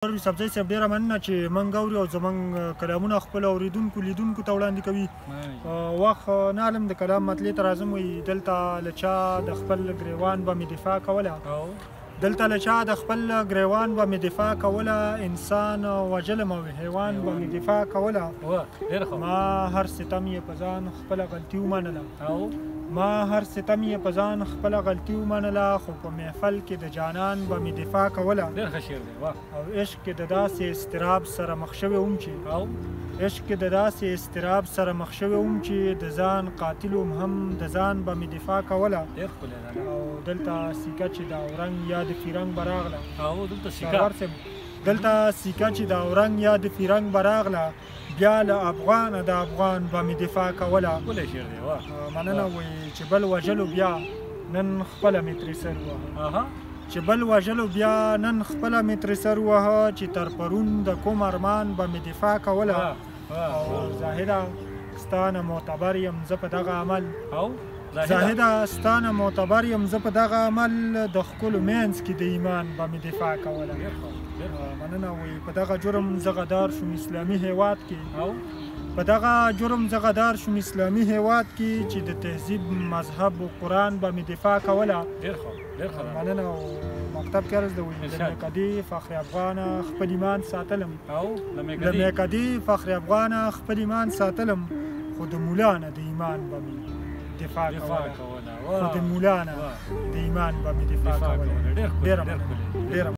سبزی صاحب ډېره مننه چې موږ اوري او زموږ کلامونه خپلو اورېدونکو لیدونکو ته وړاندې کوي. وخت نه علم د کلام مطلع ته راځم وایي دلته له چا د خپل ګریوان به مې دفاع کوله، دلته له چا د خپل ګریوان به مې دفاع کوله، انسان وژلم او حیوان به مې دفاع کوله. ما هر ستم یې په ځان خپله غلطي ومنله، ما هر ستم یې په ځان خپله غلطي ومنله، خو په محفل کې د جانان به مې دفاع کوله. او عشق کې د داسې اضطراب سره مخ شوی وم چې عشق کې د داسې اضطراب سره مخ شوی وم چې د ځان قاتل وم هم د ځان به مې دفاع کوله. او دلته سیکه چې د اورنګ یا د فیرنګ به راغله، دلته سیکه چې د اورنګ یا د فیرنګ به راغله، بیا له افغانه د افغان به مې دفاع کوله. مننه وایي چې بل وژلو بیا نن خپله مې ترې سر ووهه، چې بل وژلو بیا نن خپله مې ترې سر ووهه، چې تر پرون د کوم ارمان به مې دفاع کوله. او زاهده ستا نه معتبر یم زه په دغه عمل، زاهده ستا نه معتبر یم زه په دغه عمل، د ښکلو منځ کې د ایمان به مې دفاع کوله. مننه وایي په دغه جرم زه غدار شوم اسلامي هیواد کې، په دغه جرم زه غدار شوم اسلامي هیواد کې، چې د تهذیب مذهب و قرآن به مې دفاع کوله. مننه. او مکتب کې عرض ده وایي له میکدې فخر افغانه خپل ایمان ساتلم، له میکدې فخر افغانه خپل ایمان ساتلم، خو د مولا نه د ایمان به مې دفاع کوله، خو د مولا نه د ایمان به مې دفاع کوله. ډېره مننه.